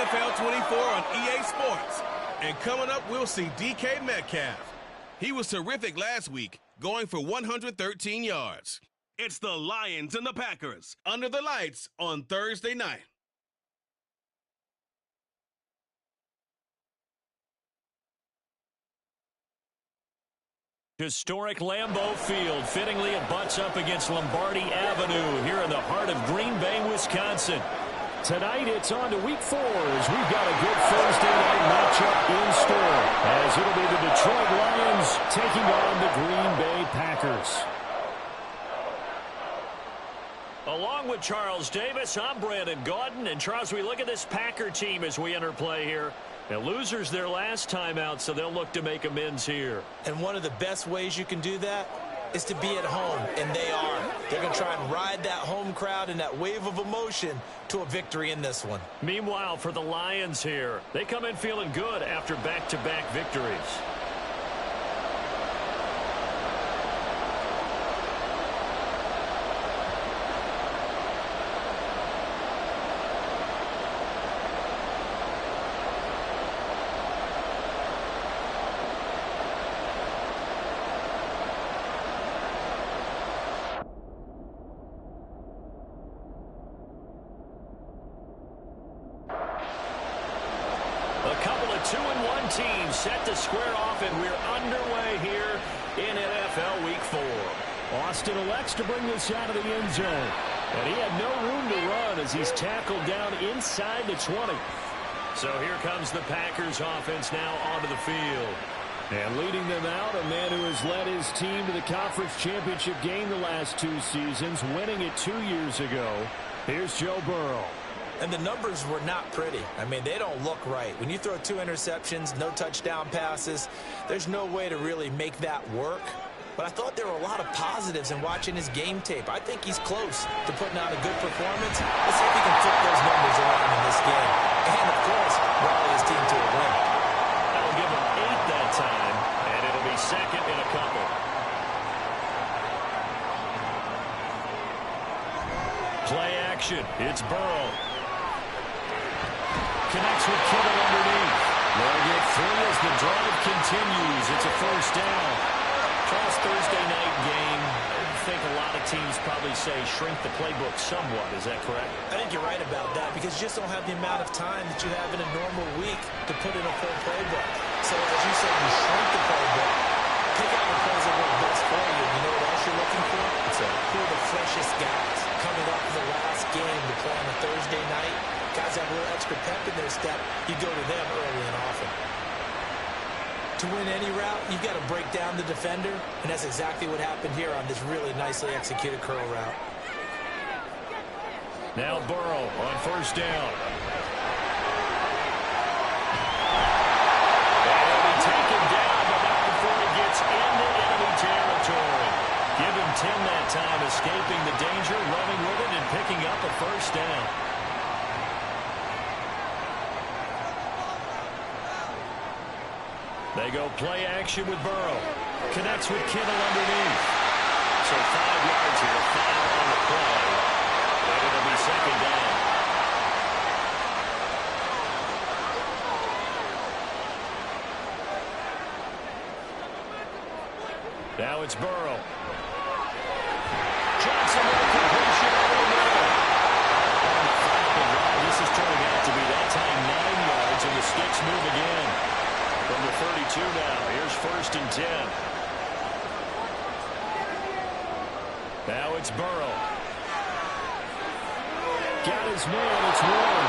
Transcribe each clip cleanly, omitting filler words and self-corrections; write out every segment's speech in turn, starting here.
NFL 24 on EA Sports. And coming up, we'll see DK Metcalf. He was terrific last week, going for 113 yards. It's the Lions and the Packers under the lights on Thursday night. Historic Lambeau Field fittingly abuts up against Lombardi Avenue here in the heart of Green Bay, Wisconsin. Tonight it's on to Week 4 as we've got a good Thursday night matchup in store, as it'll be the Detroit Lions taking on the Green Bay Packers. Along with Charles Davis, I'm Brandon Gaudin. And Charles, we look at this Packer team as we enter play here. Now, losers their last time out, so they'll look to make amends here. And one of the best ways you can do that is to be at home, and they are. They're going to try and ride that home crowd and that wave of emotion to a victory in this one. Meanwhile, for the Lions here, they come in feeling good after back-to-back victories. Teams set to square off, and we're underway here in NFL Week 4. Austin elects to bring this out of the end zone, and he had no room to run as he's tackled down inside the 20. So here comes the Packers offense now onto the field. And leading them out, a man who has led his team to the conference championship game the last 2 seasons, winning it 2 years ago. Here's Joe Burrow. And the numbers were not pretty. I mean, they don't look right. When you throw 2 interceptions, no touchdown passes, there's no way to really make that work. But I thought there were a lot of positives in watching his game tape. I think he's close to putting out a good performance. Let's see if he can flip those numbers around in this game. And, of course, rally his team to a win. That'll give him 8 that time, and it'll be second in a couple. Play action. It's Burrow. Connects with Kittle underneath. They'll get 3 as the drive continues. It's a first down. Charles, Thursday night game. I think a lot of teams probably say shrink the playbook somewhat. Is that correct? I think you're right about that because you just don't have the amount of time that you have in a normal week to put in a full playbook. So as you said, you shrink the playbook, pick out the plays that work best for you. You know what else you're looking for? Who are the freshest guys coming off the last game to play on a Thursday night? Guys have a little extra pep in their step. You go to them early and often. To win any route, you've got to break down the defender, and that's exactly what happened here on this really nicely executed curl route. Now Burrow on first down. And he'll be taken down, but not before he gets into enemy territory. Give him 10 that time, escaping the danger, running with it, and picking up a first down. They go play action with Burrow. Connects with Kittle underneath. So 5 yards here, 5 on the play. And it'll be second down. Now it's Burrow. Johnson with a completion over the middle. This is turning out to be that time 9 yards, and the sticks move again. From the 32 now, here's first and 10. Now it's Burrow. Got his man, it's Warren.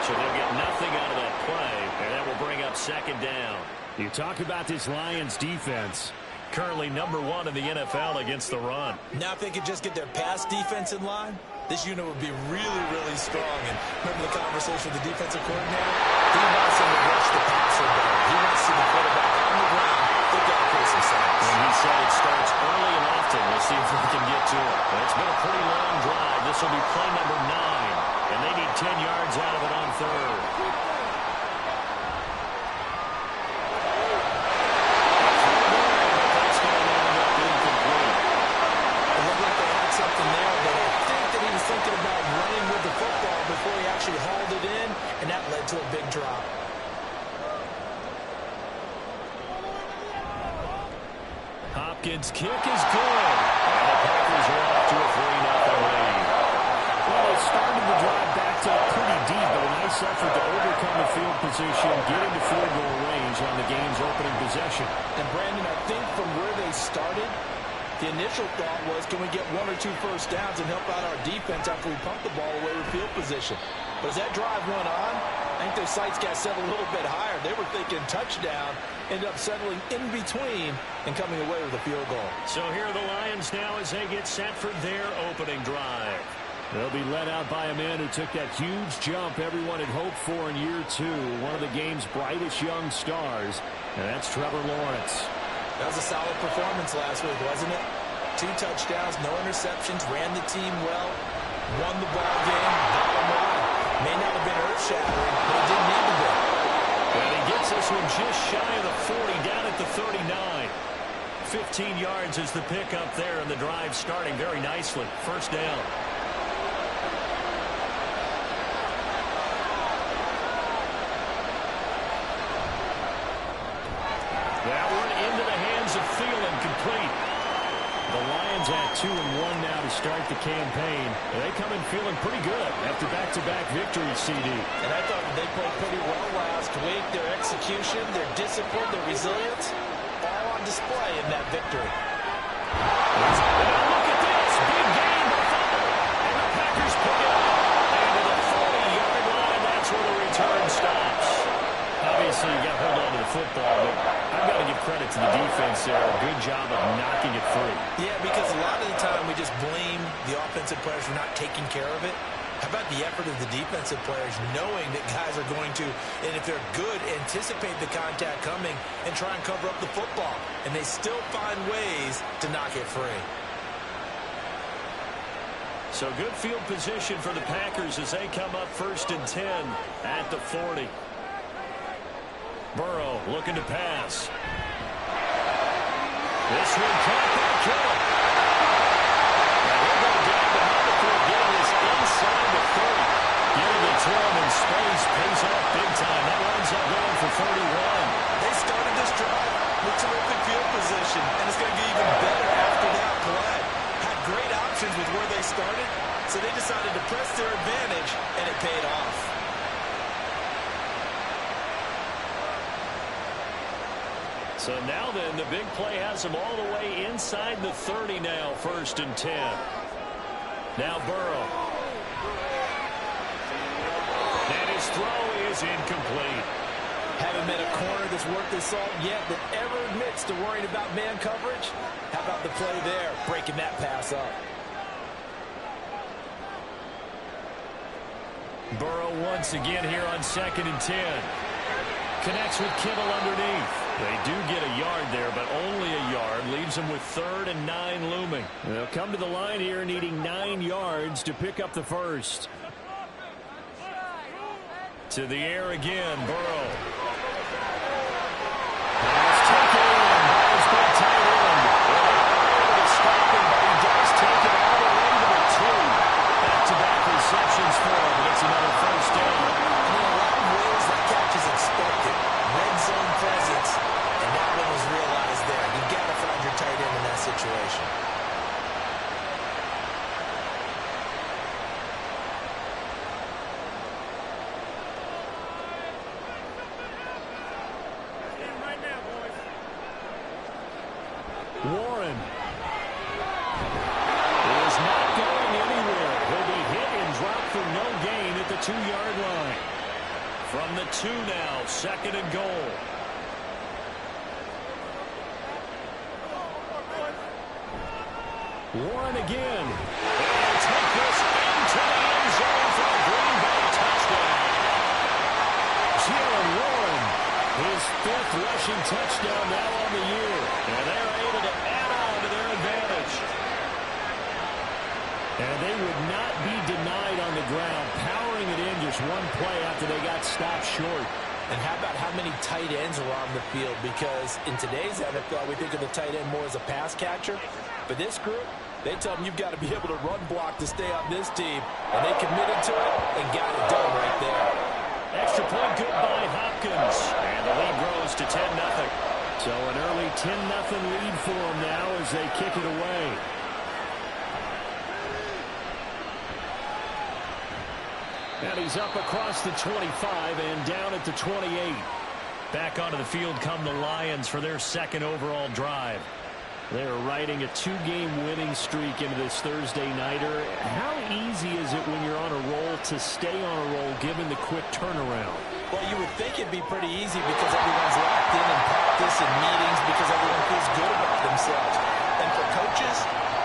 So they'll get nothing out of that play, and that will bring up second down. You talk about this Lions defense. Currently number 1 in the NFL against the run. Now if they could just get their pass defense in line, this unit would be really, really strong. And remember the conversation with the defensive coordinator? He wants them to rush the passer better. He wants to see the quarterback on the ground. They've got to play some sacks. And he said it starts early and often. We'll see if we can get to it. But it's been a pretty long drive. This will be play number 9. And they need 10 yards out of it on third. Thinking about running with the football before he actually hauled it in, and that led Hopkins' kick is good. And the Packers are off to a 3-0 lead. Well, they started the drive backed up pretty deep, but a nice effort to overcome the field position, get into field goal range on the game's opening possession. And, Brandon, I think from where they started, the initial thought was, can we get 1 or 2 first downs and help out our defense after we pump the ball away with field position? But as that drive went on, I think their sights got set a little bit higher. They were thinking touchdown, ended up settling in between and coming away with a field goal. So here are the Lions now as they get set for their opening drive. They'll be led out by a man who took that huge jump everyone had hoped for in year 2, one of the game's brightest young stars, and that's Trevor Lawrence. That was a solid performance last week, wasn't it? 2 touchdowns, no interceptions, ran the team well, won the ball game, bottom line. May not have been earth-shattering, but it didn't need to be. And he gets this one just shy of the 40, down at the 39. 15 yards is the pickup there, and the drive starting very nicely. First down. That one into the hands of Thielen, complete. The Lions at 2-1 now to start the campaign. They come in feeling pretty good after back-to-back victories, CD. And I thought they played pretty well last week. Their execution, their discipline, their resilience, all on display in that victory. Now look at this. Big game, a fumble. And the Packers pick it up. And to the 40-yard line, that's where the return stops. Obviously, you got to hold on to the football, but I've got to give credit to the defense there. A good job of knocking it free. Yeah, because a lot of the time we just blame the offensive players for not taking care of it. How about the effort of the defensive players knowing that guys are going to, and if they're good, anticipate the contact coming and try and cover up the football. And they still find ways to knock it free. So good field position for the Packers as they come up 1st and 10 at the 40. Burrow looking to pass. This one caught by Kittle. Now he'll go down to Humphrey, getting this inside the 30. Getting it to him in space pays off big time. That winds up going for 41. They started this drive with terrific field position, and it's going to get even better after that play. Had great options with where they started, so they decided to press their advantage, and it paid off. So now then, the big play has him all the way inside the 30 now, 1st and 10. Now Burrow. And his throw is incomplete. Haven't met a corner that's worth his salt yet that ever admits to worrying about man coverage. How about the play there, breaking that pass up? Burrow once again here on 2nd and 10. Connects with Kittle underneath. They do get a yard there, but only a yard. Leaves them with 3rd and 9 looming. They'll come to the line here needing 9 yards to pick up the first. To the air again, Burrow. Pass taken in. Ball's been tight end. Able to stop him, but he does take it all the way to the 2. Back-to-back receptions for him, and it's another first down. In a lot of ways, that catch is expected. Red zone presence, and that one was realized there. You've got to find your tight end in that situation. Warren is not going anywhere. He'll be hit and dropped for no gain at the 2-yard line. From the 2 now, 2nd and goal. Warren again. And take this into the end zone for a Green Bay touchdown. Jalen Warren, his 5th rushing touchdown now on the year. And they're able to add on to their advantage. And they would not be denied on the ground, powering it in just one play after they got stopped short. And how about how many tight ends are on the field? Because in today's NFL, we think of the tight end more as a pass catcher. But this group, they tell them you've got to be able to run block to stay on this team. And they committed to it and got it done right there. Extra point good by Hopkins. And the lead grows to 10-0. So an early 10-0 lead for them now as they kick it away. And he's up across the 25 and down at the 28. Back onto the field come the Lions for their second overall drive. They're riding a 2-game winning streak into this Thursday nighter. How easy is it when you're on a roll to stay on a roll given the quick turnaround? Well, you would think it'd be pretty easy because everyone's locked in practice and meetings because everyone feels good about themselves. And for coaches,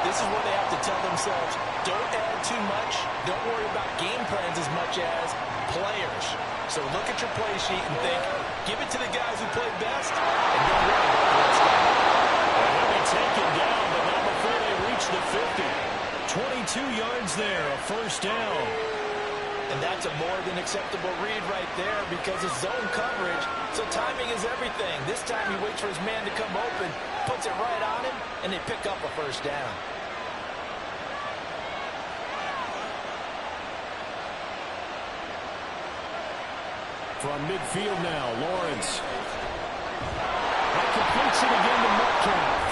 this is where they have to tell themselves, don't add too much, don't worry about game plans as much as players. So look at your play sheet and think, give it to the guys who play best, and don't worry about the rest of them. They'll be taken down, but not before they reach the 50. 22 yards there, a first down. And that's a more than acceptable read right there because it's zone coverage, so timing is everything. This time he waits for his man to come open, puts it right on him, and they pick up a first down. From midfield now, Lawrence. That completes it again to Metcalf.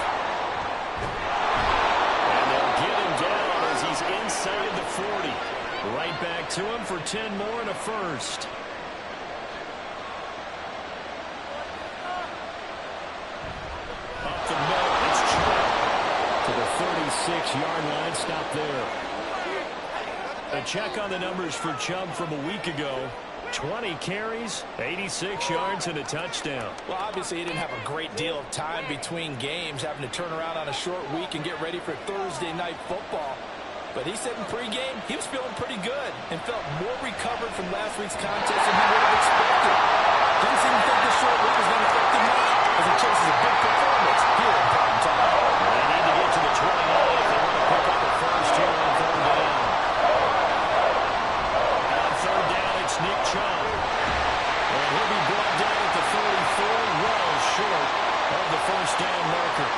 And they'll get him down as he's inside the 40. Right back to him for 10 more and a first. Up the middle, it's Chubb to the 36-yard line. Stop there. A check on the numbers for Chubb from a week ago. 20 carries, 86 yards, and a touchdown. Well, obviously, he didn't have a great deal of time between games, having to turn around on a short week and get ready for Thursday night football. But he said in pregame, he was feeling pretty good and felt more recovered from last week's contest than he would have expected. Didn't seem to think the short week was going to affect him much as he chases a big performance here in prime time. They need to get to the 29 if they want to pick up a first here on third down. On third down, it's Nick Chubb. And he'll be brought down at the 44, well short of the first down marker.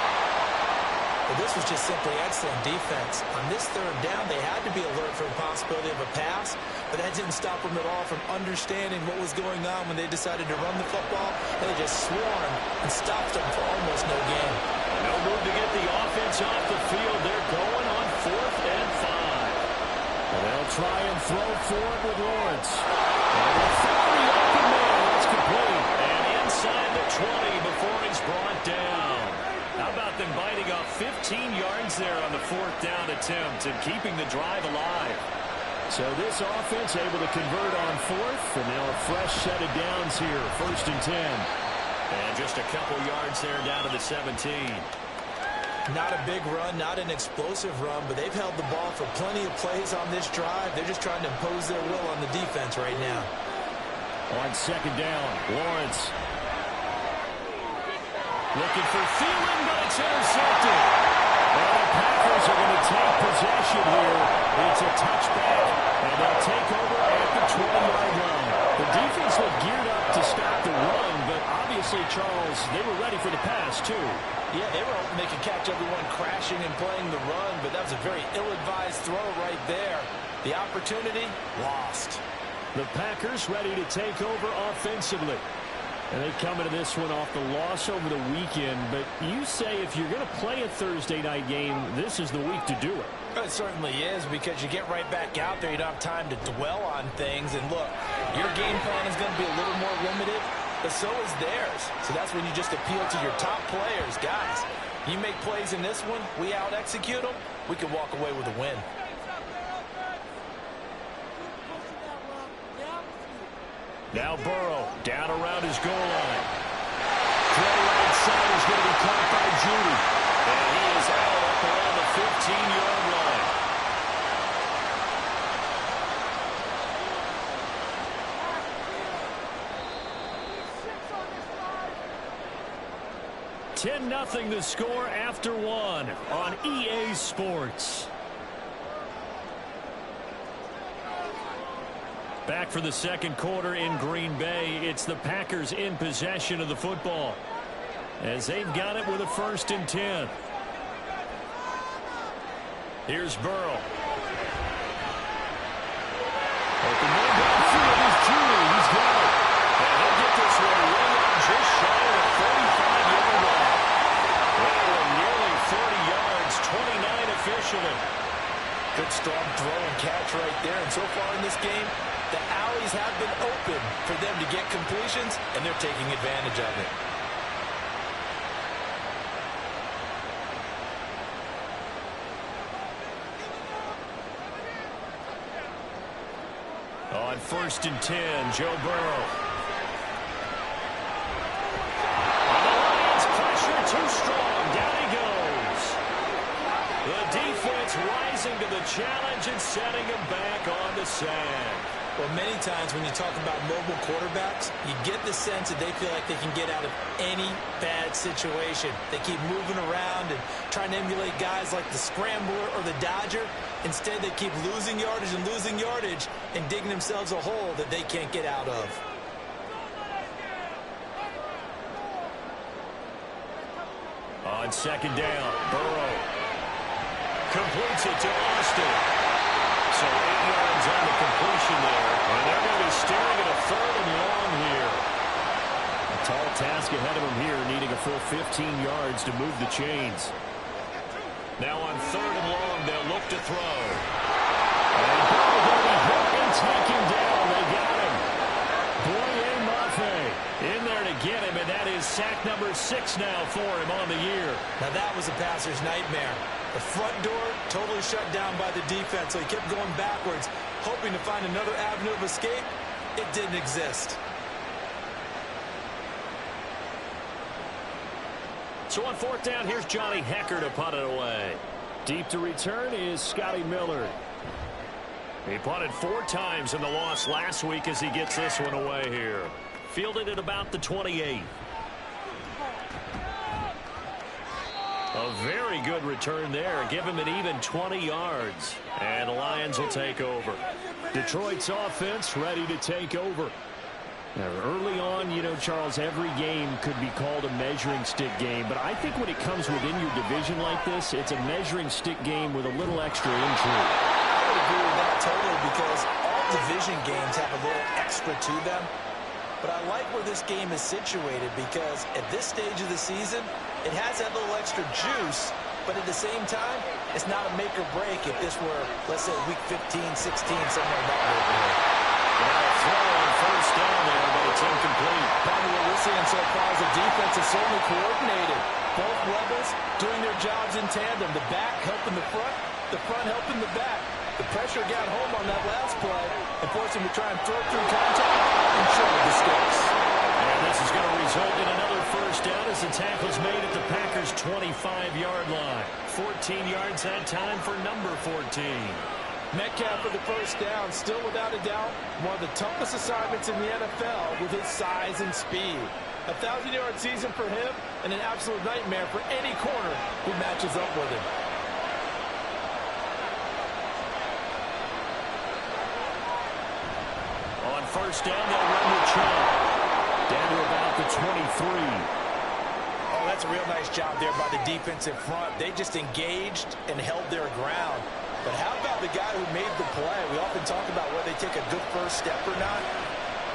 Well, this was just simply excellent defense. On this third down, they had to be alert for the possibility of a pass, but that didn't stop them at all from understanding what was going on when they decided to run the football. They just swarmed and stopped them for almost no gain. No move to get the offense off the field. They're going on 4th and 5. And they'll try and throw for it with Lawrence. And they'll throw the open man. That's complete. And inside the 20 before he's brought down. How about them biting off 15 yards there on the 4th down attempt and keeping the drive alive? So this offense able to convert on 4th, and now a fresh set of downs here, 1st and 10. And just a couple yards there down to the 17. Not a big run, not an explosive run, but they've held the ball for plenty of plays on this drive. They're just trying to impose their will on the defense right now. On 2nd down, Lawrence. Looking for Thielen, but it's intercepted. And the Packers are going to take possession here. It's a touchback, and they'll take over at the 20-yard line. The defense looked geared up to stop the run, but obviously, Charles, they were ready for the pass, too. Yeah, they were hoping they could catch everyone crashing and playing the run, but that was a very ill-advised throw right there. The opportunity, lost. The Packers ready to take over offensively. And they come into this one off the loss over the weekend. But you say if you're going to play a Thursday night game, this is the week to do it. It certainly is, because you get right back out there. You don't have time to dwell on things. And look, your game plan is going to be a little more limited, but so is theirs. So that's when you just appeal to your top players. Guys, you make plays in this one, we out-execute them, we can walk away with a win. Now Burrow down around his goal line. Throw right side is going to be caught by Judy. And he is out up around the 15-yard line. $10-0 the score after one on EA Sports. Back for the second quarter in Green Bay. It's the Packers in possession of the football as they've got it with a 1st and 10. Here's Burrow. Open man downfield is Judy. He's got it. And he'll get this one way out just shy of the 35-yard good, strong throw and catch right there. And so far in this game, the alleys have been open for them to get completions, and they're taking advantage of it. On 1st and 10, Joe Burrow. And the Lions pressure too strong. Down he goes. The defense rising to the challenge and setting him back on the sack. Well, many times when you talk about mobile quarterbacks, you get the sense that they feel like they can get out of any bad situation. They keep moving around and trying to emulate guys like the Scrambler or the Dodger. Instead, they keep losing yardage and digging themselves a hole that they can't get out of. On 2nd down, Burrow completes it to Austin. So 8 yards on the completion there. And they're going to be staring at a 3rd and long here. A tall task ahead of them here, needing a full 15 yards to move the chains. Now on 3rd and long, they'll look to throw. And Burrow going to be hit and taken down. They got him. Boye Mafe in there to get him, and that is sack number 6 now for him on the year. Now that was a passer's nightmare. The front door totally shut down by the defense, so he kept going backwards, hoping to find another avenue of escape. It didn't exist. So on 4th down, here's Johnny Hekker to punt it away. Deep to return is Scotty Miller. He punted 4 times in the loss last week as he gets this one away here. Fielded at about the 28. A very good return there. Give him an even 20 yards. And the Lions will take over. Detroit's offense ready to take over. Now, early on, you know, Charles, every game could be called a measuring stick game. But I think when it comes within your division like this, it's a measuring stick game with a little extra intrigue. I would agree with that totally, because all division games have a little extra to them. But I like where this game is situated, because at this stage of the season, it has that little extra juice. But at the same time, it's not a make or break if this were, let's say, week 15, 16, somewhere in that neighborhood. Now a throw on 1st down there, but it's incomplete. Probably what we're seeing so far is the defense is certainly coordinated. Both levels doing their jobs in tandem. The back helping the front helping the back. The pressure got home on that last play and forced him to try and throw through contact and short the sticks. And this is going to result in another 1st down as the tackle's made at the Packers' 25-yard line. 14 yards that time for number 14. Metcalf for the 1st down, still without a doubt one of the toughest assignments in the NFL with his size and speed. A 1,000-yard season for him and an absolute nightmare for any corner who matches up with him. On 1st down, they'll run the chop. Down to about the 23. Oh, that's a real nice job there by the defensive front. They just engaged and held their ground. But how about the guy who made the play? We often talk about whether they take a good first step or not.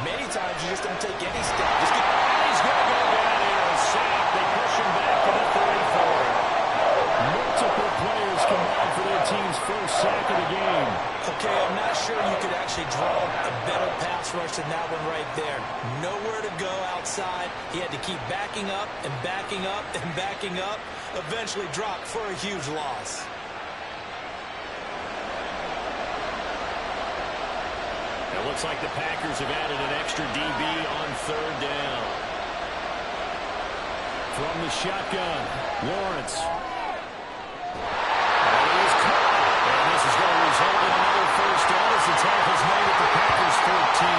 Many times you just don't take any step. And he's going to go down here. A sack. They push him back to the 34. Multiple players combined for their team's first sack of the game. Okay, I'm not sure you could actually draw a better pass rush than that one right there. Nowhere to go outside. He had to keep backing up and backing up and backing up. Eventually dropped for a huge loss. It looks like the Packers have added an extra DB on 3rd down. From the shotgun, Lawrence. And he is caught. And this is going to result in another 1st down as the tackle's made at the Packers' 14.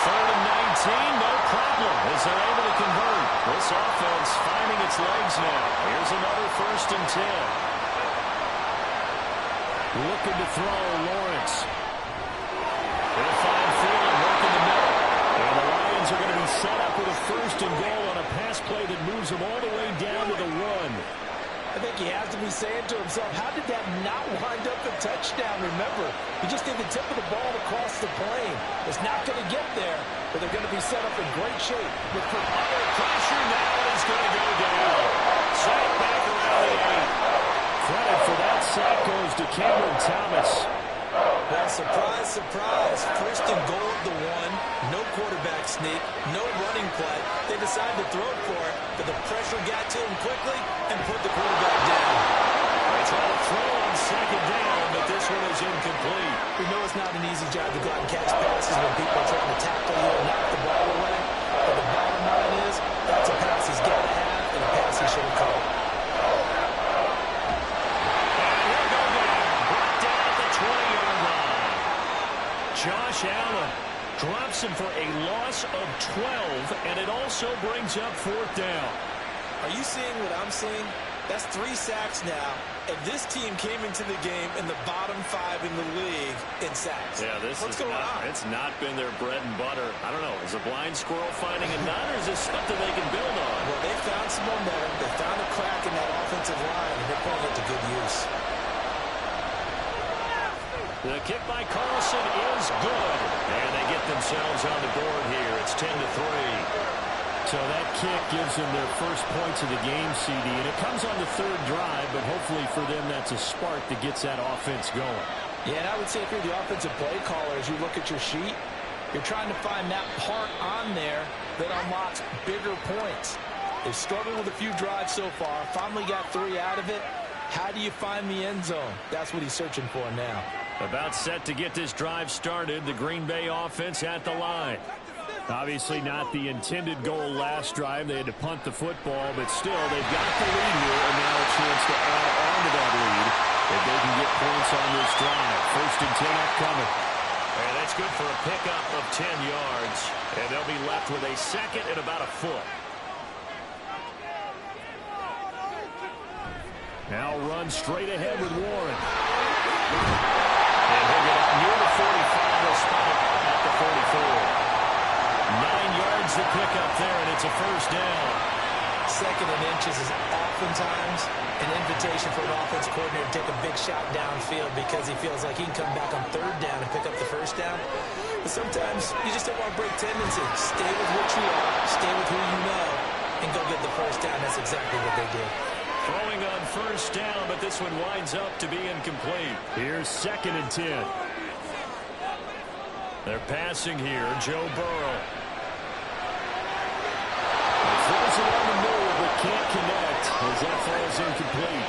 3rd and 19, no problem, as they're able to convert. This offense finding its legs now. Here's another 1st and 10. Looking to throw, Lawrence. They'll find Thielen working the middle. And the Lions are going to be set up with a 1st and goal on a pass play that moves them all the way down to the 1. I think he has to be saying to himself, how did that not wind up a touchdown? Remember, he just did the tip of the ball across the plane. It's not going to get there, but they're going to be set up in great shape. With pressure now, it's going to go down. Sack back around the 8. Credit for that sack goes to Cameron Thomas. Well, surprise, surprise. First and goal at the one. No quarterback sneak. No running play. They decided to throw it for it, but the pressure got to him quickly and put the quarterback down. They try to throw on second down, but this one is incomplete. We know it's not an easy job to go out and catch passes when people are trying to tackle you and knock the ball away. But the bottom line is, that's a pass he's got to have and a pass he should have caught. Josh Allen drops him for a loss of 12, and it also brings up fourth down. Are you seeing what I'm seeing? That's 3 sacks now, and this team came into the game in the bottom 5 in the league in sacks. Yeah, What's going on? It's not been their bread and butter. I don't know. Is a blind squirrel finding a nut, or is this something they can build on? Well, they found some momentum. They found a crack in that offensive line, and they're putting it to good use. The kick by Carlson is good. And they get themselves on the board here. It's 10-3. So that kick gives them their first points of the game, CD. And it comes on the third drive, but hopefully for them that's a spark that gets that offense going. Yeah, and I would say if you're the offensive play caller, as you look at your sheet, you're trying to find that part on there that unlocks bigger points. They've struggled with a few drives so far. Finally got 3 out of it. How do you find the end zone? That's what he's searching for now. About set to get this drive started. The Green Bay offense at the line. Obviously not the intended goal last drive. They had to punt the football, but still they've got the lead here, and now a chance to add on to that lead if they can get points on this drive. First and 10 upcoming. And that's good for a pickup of 10 yards. And they'll be left with a second and about a foot. Now run straight ahead with Warren. And he'll get up near the 45. They'll spot it at the 44. 9 yards to pick up there, and it's a first down. Second and inches is oftentimes an invitation for an offense coordinator to take a big shot downfield because he feels like he can come back on third down and pick up the first down. But sometimes you just don't want to break tendency. Stay with what you are, stay with who you know, and go get the first down. That's exactly what they did. Throwing on first down, but this one winds up to be incomplete. Here's second and 10. They're passing here, Joe Burrow. Throws it on the move, but can't connect as that falls incomplete.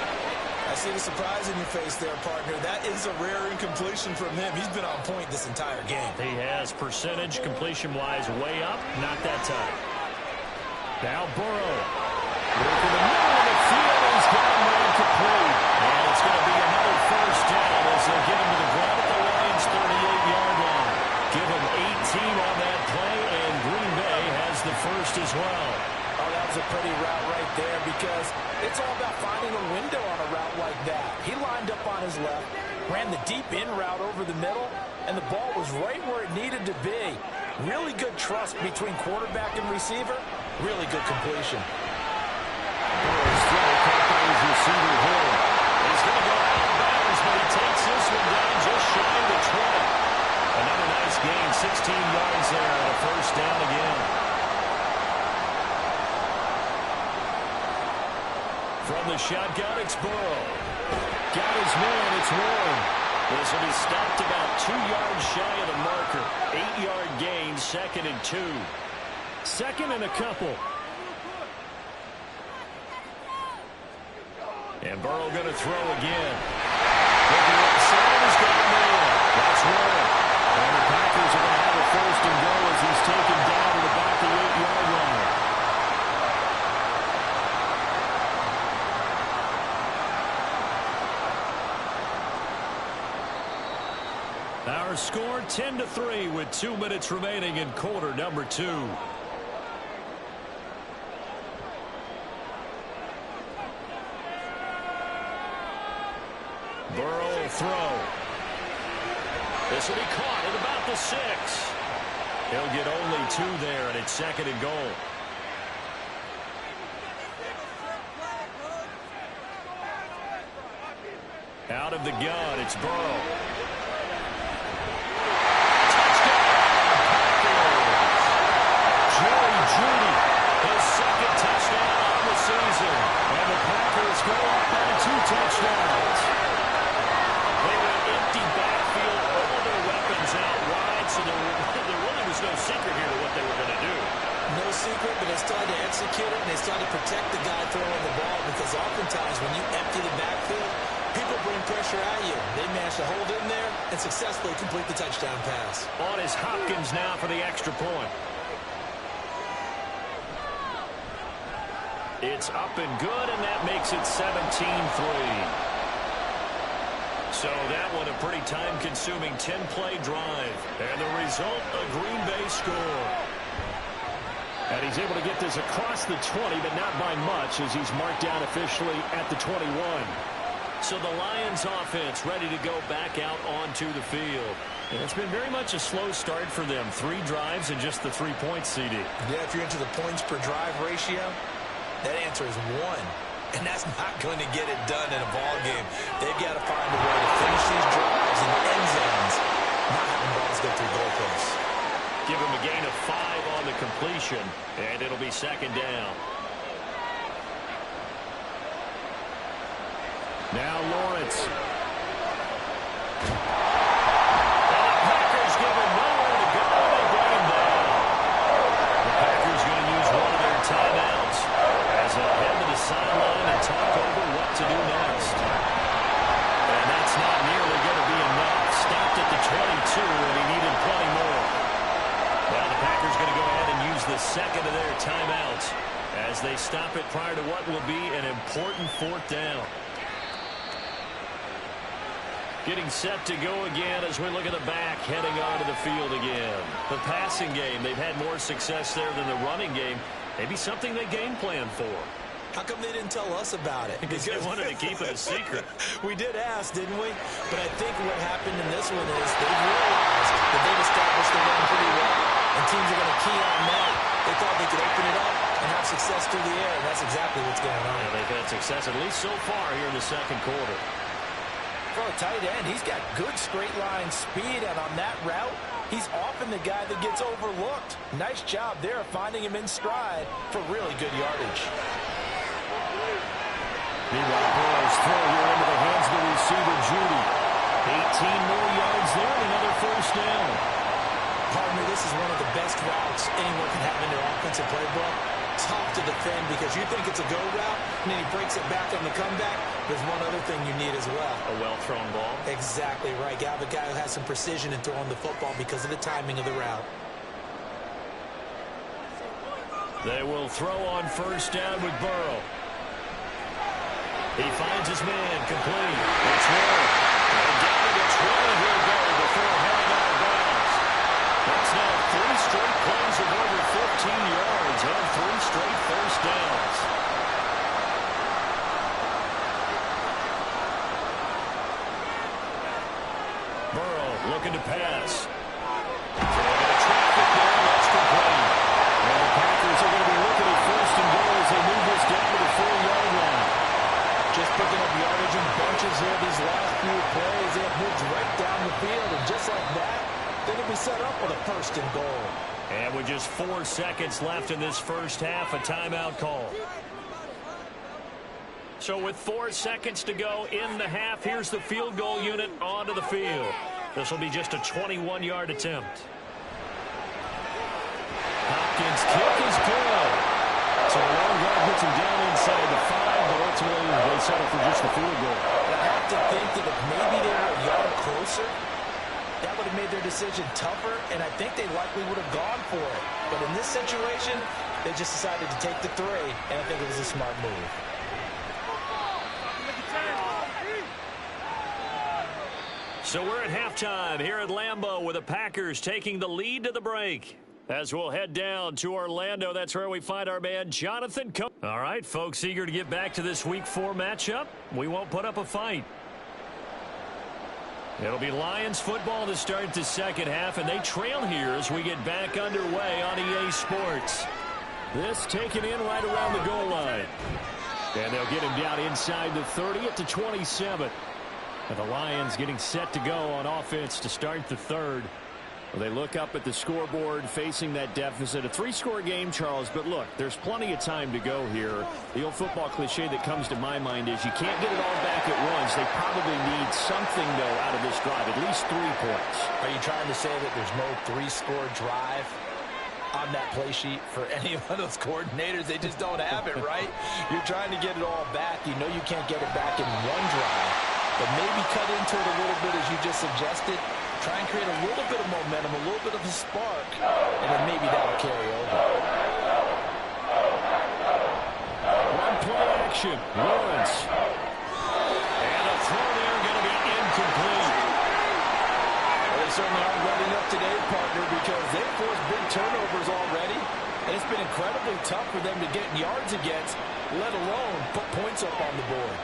I see the surprise in your face there, partner. That is a rare incompletion from him. He's been on point this entire game. He has percentage completion-wise way up, not that time. Now Burrow. Working the middle of the field, he's got him incomplete. And it's going to be another first down as they get him to the ground at the Lions' 38-yard line. Give him 18 on that play, and Green Bay has the first as well. Oh, that was a pretty route right there because it's all about finding a window on a route like that. He lined up on his left, ran the deep in route over the middle, and the ball was right where it needed to be. Really good trust between quarterback and receiver. Really good completion. Burrow's throw caught by his receiver Hill. He's going to go out of bounds, but he takes this one down just shy of the 20. Another nice gain, 16 yards there, and a first down again. From the shotgun, it's Burrow. Got his man, it's Warren. This will be stopped about 2 yards shy of the marker. 8-yard gain, second and 2. Second and a couple. And Burrow going to throw again. Looking outside, he's got a man. That's Warren. And the Packers are going to have a first and goal as he's taken down to the back of the 8-yard line. Our score 10-3 with 2 minutes remaining in quarter number 2. Burrow will throw. This will be caught at about the 6. He'll get only 2 there, and it's second and goal. Out of the gun, it's Burrow. Judy, his second touchdown on the season. And the Packers go up by 2 touchdowns. pressure at you. They managed to hold in there and successfully complete the touchdown pass. On is Hopkins now for the extra point. It's up and good, and that makes it 17-3. So that one a pretty time-consuming 10-play drive. And the result, a Green Bay score. And he's able to get this across the 20, but not by much, as he's marked down officially at the 21. So the Lions offense ready to go back out onto the field. And it's been very much a slow start for them. 3 drives and just the 3 points, CD. Yeah, if you're into the points per drive ratio, that answer is 1. And that's not going to get it done in a ball game. They've got to find a way to finish these drives in the end zones, not having balls go through goalposts. Give him a gain of 5 on the completion, and it'll be second down. Now Lawrence. And the Packers give him nowhere to go. They bring him down. The Packers going to use one of their timeouts as they'll head to the sideline and talk over what to do next. And that's not nearly going to be enough. Stopped at the 22, and he needed plenty more. Now the Packers going to go ahead and use the second of their timeouts as they stop it prior to what will be an important 4th down. Getting set to go again as we look at the back heading onto the field again. The passing game, they've had more success there than the running game. Maybe something they game plan for. How come they didn't tell us about it? Because they wanted to keep it a secret. We did ask, didn't we? But I think what happened in this one is they've realized that they've established the run pretty well, and teams are going to key on that. They thought they could open it up and have success through the air, and that's exactly what's going on. Yeah, they've had success at least so far here in the second quarter. For a tight end, he's got good straight line speed, and on that route, he's often the guy that gets overlooked. Nice job there of finding him in stride for really good yardage. Meanwhile, Burrow's throw here into the hands of the receiver, Judy. 18 more yards there and another 1st down. Pardon me, this is one of the best routes anyone can have in their offensive playbook. Tough to defend because you think it's a go route, and then he breaks it back on the comeback. There's one other thing you need as well. A well-thrown ball. Exactly right. You have a guy who has some precision in throwing the football because of the timing of the route. They will throw on 1st down with Burrow. He finds his man, complete. It's Moore. And down to the 20 he'll go before heading out of bounds. That's now 3 straight plays of over 15 yards and 3 straight 1st downs. Burrow looking to pass. Throwing the traffic down, that's complete. And the Packers are going to be looking at 1st and goal as they move this down to the 4-yard line. Just picking up yardage in bunches here these last few plays. They have moved right down the field, and just like that, they're going to be set up with a 1st and goal. And with just 4 seconds left in this first half, a timeout call. So with 4 seconds to go in the half, here's the field goal unit onto the field. This will be just a 21-yard attempt. Hopkins' kick is good. So a long guard gets him down inside the 5, but ultimately they settle for just the field goal. I have to think that if maybe they were a yard closer, that would have made their decision tougher, and I think they likely would have gone for it. But in this situation, they just decided to take the 3, and I think it was a smart move. So we're at halftime here at Lambeau with the Packers taking the lead to the break. As we'll head down to Orlando, that's where we find our man Jonathan Coe. All right, folks, eager to get back to this Week 4 matchup. We won't put up a fight. It'll be Lions football to start the second half, and they trail here as we get back underway on EA Sports. This taken in right around the goal line. And they'll get him down inside the 30 at the 27. And the Lions getting set to go on offense to start the 3rd. Well, they look up at the scoreboard facing that deficit. A 3-score game, Charles, but look, there's plenty of time to go here. The old football cliche that comes to my mind is you can't get it all back at once. They probably need something, though, out of this drive, at least 3 points. Are you trying to say that there's no 3-score drive on that play sheet for any one of those coordinators? They just don't have it, right? You're trying to get it all back. You know you can't get it back in one drive. but maybe cut into it a little bit as you just suggested. Try and create a little bit of momentum, a little bit of a spark, and then maybe that'll carry over. One play action. Lawrence. And a throw there going to be incomplete. Well, they certainly aren't running up today, partner, because they've forced big turnovers already, and it's been incredibly tough for them to get yards against, let alone put points up on the board.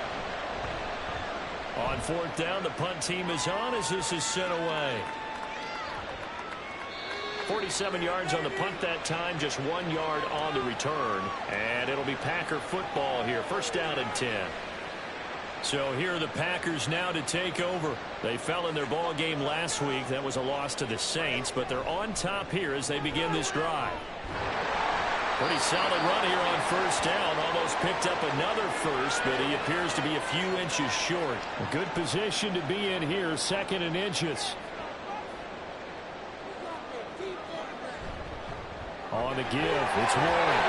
On fourth down, the punt team is on as this is sent away. 47 yards on the punt that time, just 1 yard on the return. And it'll be Packer football here. First down and 10. So here are the Packers now to take over. They fell in their ball game last week. That was a loss to the Saints, but they're on top here as they begin this drive. Pretty solid run here on first down. Almost picked up another first, but he appears to be a few inches short. A good position to be in here, second and inches. On the give, it's Warren.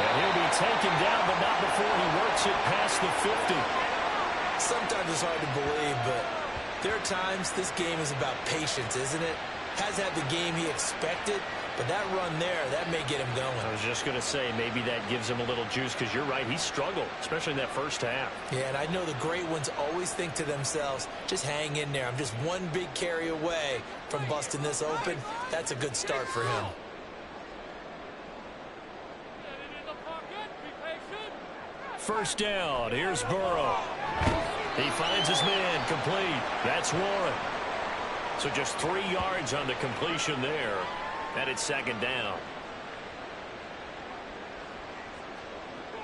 And he'll be taken down, but not before he works it past the 50. Sometimes it's hard to believe, but there are times this game is about patience, isn't it? Has had the game he expected, but that run there, that may get him going. I was just going to say, maybe that gives him a little juice, because you're right, he struggled, especially in that first half. Yeah, and I know the great ones always think to themselves, just hang in there. I'm just one big carry away from busting this open. That's a good start for him. First down, here's Burrow. He finds his man, complete. That's Warren. So just 3 yards on the completion there. And it's second down.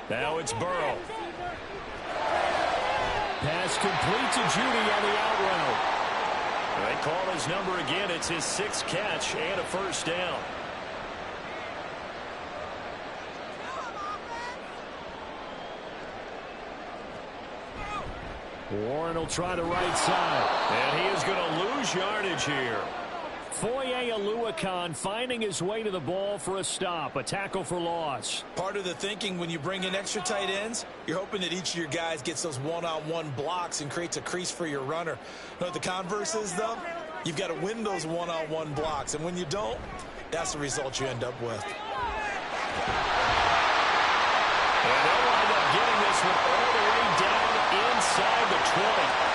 Now it's Burrow. Pass complete to Judy on the out route. They call his number again. It's his 6th catch and a first down. Warren will try the right side. And he is going to lose yardage here. Foye Oluokun finding his way to the ball for a stop. A tackle for loss. Part of the thinking when you bring in extra tight ends, you're hoping that each of your guys gets those one-on-one blocks and creates a crease for your runner. You know what the converse is, though? You've got to win those one-on-one blocks. And when you don't, that's the result you end up with. And they'll wind up getting this one all the way down inside the 20.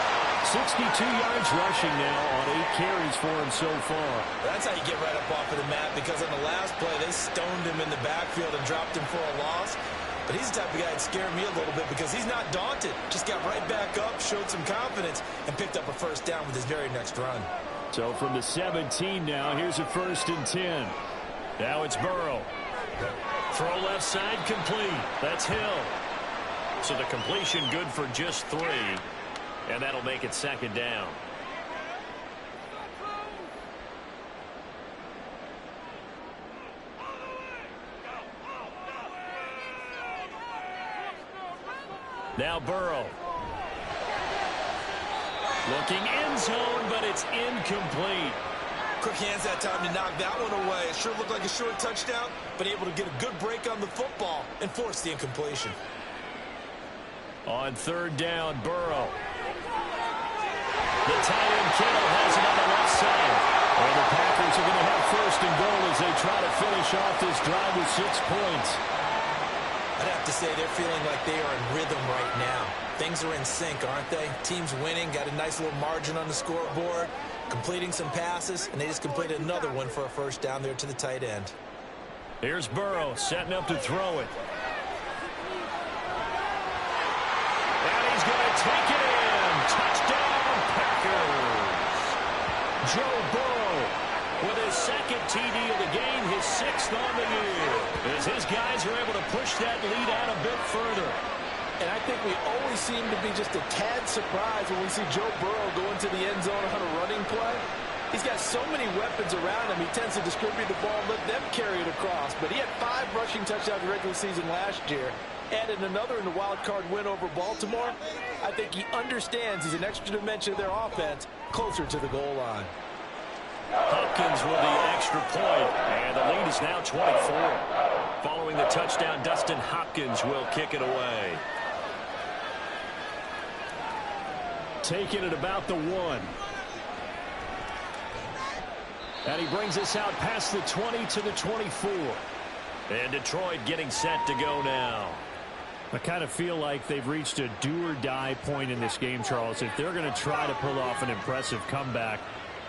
62 yards rushing now on 8 carries for him so far. That's how you get right up off of the mat, because on the last play, they stoned him in the backfield and dropped him for a loss. But he's the type of guy that scared me a little bit because he's not daunted. Just got right back up, showed some confidence, and picked up a first down with his very next run. So from the 17 now, here's a 1st and 10. Now it's Burrow. Throw left side complete. That's Hill. So the completion good for just 3. And that'll make it second down. Now Burrow. Looking end zone, but it's incomplete. Quick hands that time to knock that one away. It sure looked like a short touchdown, but able to get a good break on the football and force the incompletion. On 3rd down, Burrow. The tight end Kittle has it on the left side. And the Packers are going to have 1st and goal as they try to finish off this drive with 6 points. I'd have to say they're feeling like they are in rhythm right now. Things are in sync, aren't they? Team's winning, got a nice little margin on the scoreboard, completing some passes, and they just completed another one for a first down there to the tight end. Here's Burrow setting up to throw it. And he's going to take it in. Touchdown, Packers. Joe Burrow with his 2nd TD of the game, his 6th on the year, as his guys are able to push that lead out a bit further. And I think we always seem to be just a tad surprised when we see Joe Burrow go into the end zone on a running play. He's got so many weapons around him. He tends to distribute the ball, let them carry it across. But he had 5 rushing touchdowns in the regular season last year. Added another in the wild card win over Baltimore. I think he understands he's an extra dimension of their offense closer to the goal line. Hopkins with the extra point, and the lead is now 24. Following the touchdown, Dustin Hopkins will kick it away. taken at about the 1. And he brings us out past the 20 to the 24. And Detroit getting set to go now. I kind of feel like they've reached a do-or-die point in this game, Charles. If they're going to try to pull off an impressive comeback,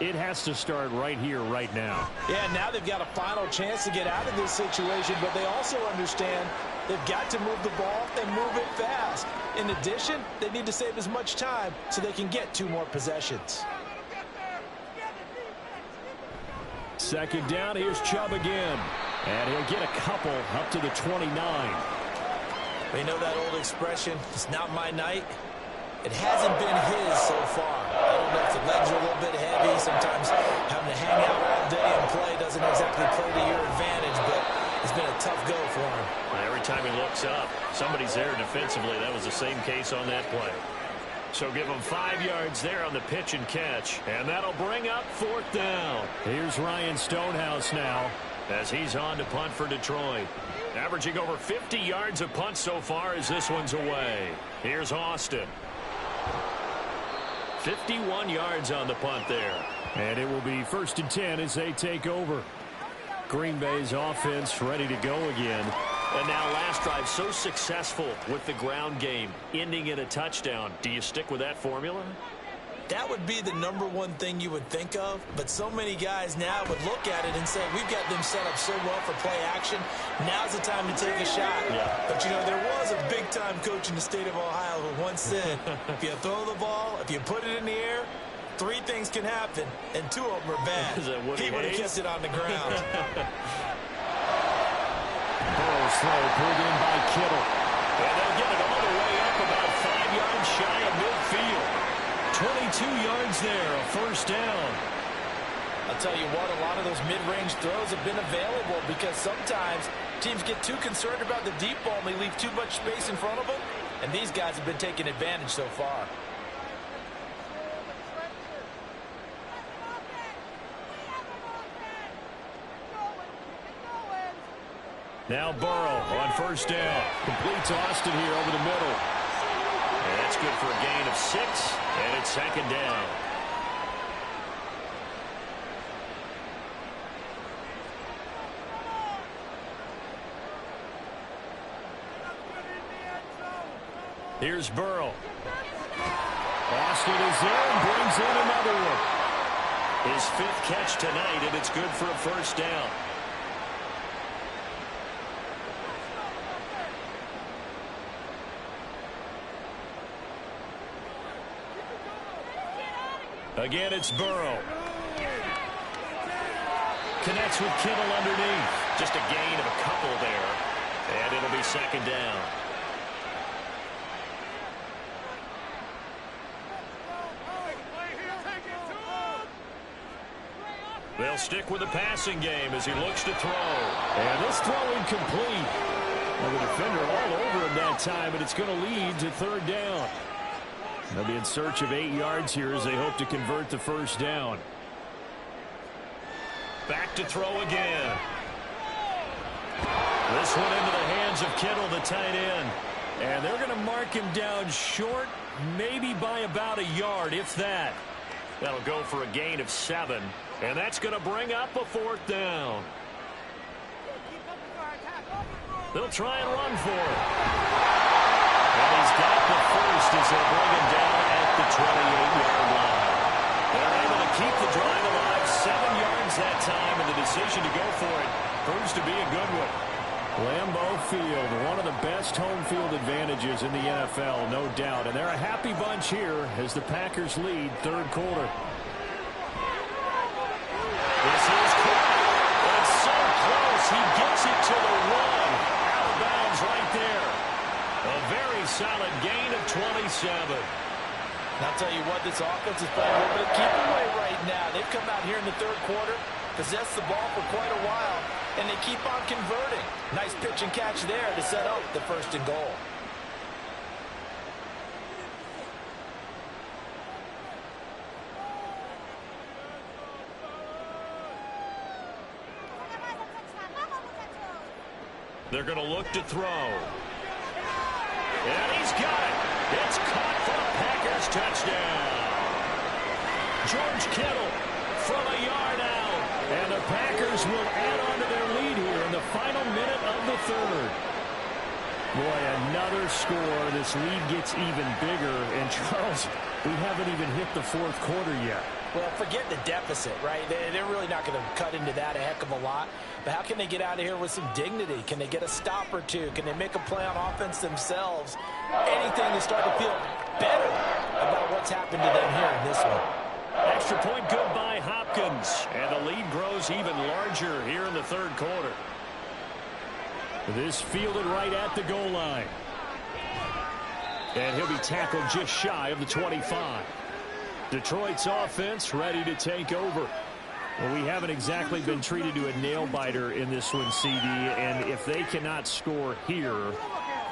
it has to start right here, right now. Yeah, now they've got a final chance to get out of this situation, but they also understand they've got to move the ball and move it fast. In addition, they need to save as much time so they can get 2 more possessions. Second down, here's Chubb again. And he'll get a couple up to the 29. You know that old expression, it's not my night? It hasn't been his so far. I don't know if the legs are a little bit heavy. Sometimes having to hang out all day and play doesn't exactly play to your advantage, but it's been a tough go for him. Every time he looks up, somebody's there defensively. That was the same case on that play. So give him 5 yards there on the pitch and catch. And that'll bring up 4th down. Here's Ryan Stonehouse now as he's on to punt for Detroit. Averaging over 50 yards a punt so far as this one's away. Here's Austin. 51 yards on the punt there. And it will be 1st and 10 as they take over. Green Bay's offense ready to go again. And now last drive so successful with the ground game, ending in a touchdown. Do you stick with that formula? That would be the #1 thing you would think of, but so many guys now would look at it and say, we've got them set up so well for play action, now's the time to take a shot. Yeah. But, you know, there was a big-time coach in the state of Ohio who once said, if you throw the ball, if you put it in the air, 3 things can happen, and 2 of them are bad. He would have kept it on the ground. Burrow's throw pulled in by Kittle. And they'll get it all the way up about 5 yards shy of midfield. 22 yards there, a 1st down. I'll tell you what, a lot of those mid-range throws have been available because sometimes teams get too concerned about the deep ball and they leave too much space in front of them, and these guys have been taking advantage so far. Now Burrow on 1st down. Completes Austin here over the middle. And that's good for a gain of 6, and it's 2nd down. Here's Burrow. Austin is there and brings in another one. His 5th catch tonight, and it's good for a 1st down. Again, it's Burrow. Connects with Kittle underneath. Just a gain of a couple there. And it'll be 2nd down. They'll stick with the passing game as he looks to throw. And this throw incomplete. Well, the defender all over him that time, and it's going to lead to 3rd down. They'll be in search of 8 yards here as they hope to convert the 1st down. Back to throw again. This one into the hands of Kittle, the tight end. And they're going to mark him down short, maybe by about a yard, if that. That'll go for a gain of 7. And that's going to bring up a 4th down. They'll try and run for it. And he's got the 1st as they bring him down at the 28-yard line. They're able to keep the drive alive, 7 yards that time, and the decision to go for it proves to be a good one. Lambeau Field, one of the best home field advantages in the NFL, no doubt. And they're a happy bunch here as the Packers lead 3rd quarter. This is caught. It's so close. He gets it to the 1. Out of bounds right there. A very solid gain of 27. And I'll tell you what, this offense is playing a little bit of keep away right now. They've come out here in the 3rd quarter, possessed the ball for quite a while, and they keep on converting. Nice pitch and catch there to set up the 1st and goal. They're going to look to throw. And he's got it. It's caught for a Packers pass, touchdown. George Kittle from a yard out. And the Packers will add on to their lead here in the final minute of the third. Boy, another score. This lead gets even bigger. And, Charles, we haven't even hit the fourth quarter yet. Well, forget the deficit, right? They're really not going to cut into that a heck of a lot. But how can they get out of here with some dignity? Can they get a stop or two? Can they make a play on offense themselves? Anything to start to feel better about what's happened to them here in this one. Extra point good by Hopkins. And the lead grows even larger here in the third quarter. This fielded right at the goal line. And he'll be tackled just shy of the 25. Detroit's offense ready to take over. Well, we haven't exactly been treated to a nail-biter in this one, CD. And if they cannot score here,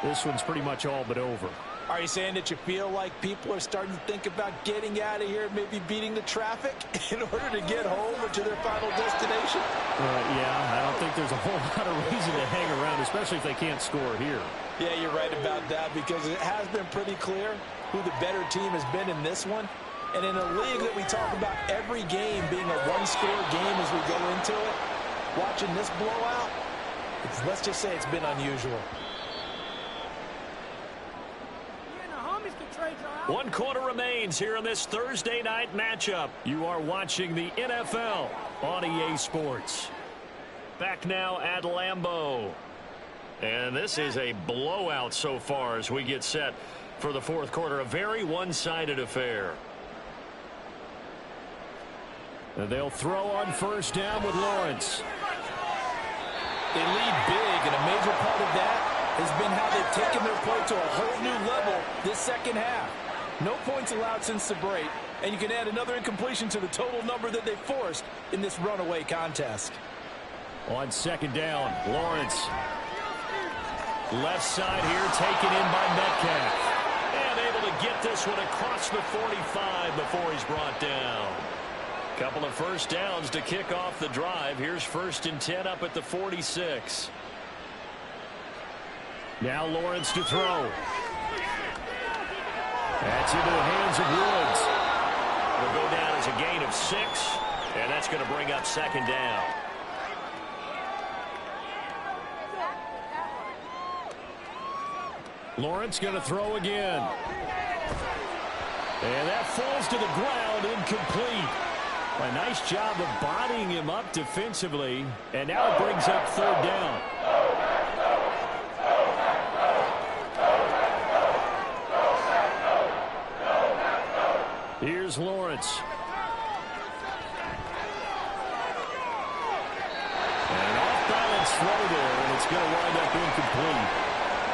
this one's pretty much all but over. Are you saying that you feel like people are starting to think about getting out of here, maybe beating the traffic in order to get home or to their final destination? Yeah, I don't think there's a whole lot of reason to hang around, especially if they can't score here. Yeah, you're right about that, because it has been pretty clear who the better team has been in this one. And in a league that we talk about every game being a one-score game as we go into it, watching this blowout, let's just say it's been unusual. 1 quarter remains here in this Thursday night matchup. You are watching the NFL on EA Sports. Back now at Lambeau. And this is a blowout so far as we get set for the fourth quarter. A very one-sided affair. And they'll throw on first down with Lawrence. They lead big, and a major part of that has been how they've taken their play to a whole new level this second half. No points allowed since the break, and you can add another incompletion to the total number that they forced in this runaway contest. On second down, Lawrence. Left side here, taken in by Metcalf. And able to get this one across the 45 before he's brought down. Couple of first downs to kick off the drive. Here's 1st and 10 up at the 46. Now Lawrence to throw. That's into the hands of Woods. It'll go down as a gain of 6, and that's going to bring up second down. Lawrence going to throw again. And that falls to the ground, incomplete. A nice job of bodying him up defensively, and now it brings up third down. Here's Lawrence. And off-balance throw there, and it's going to wind up incomplete.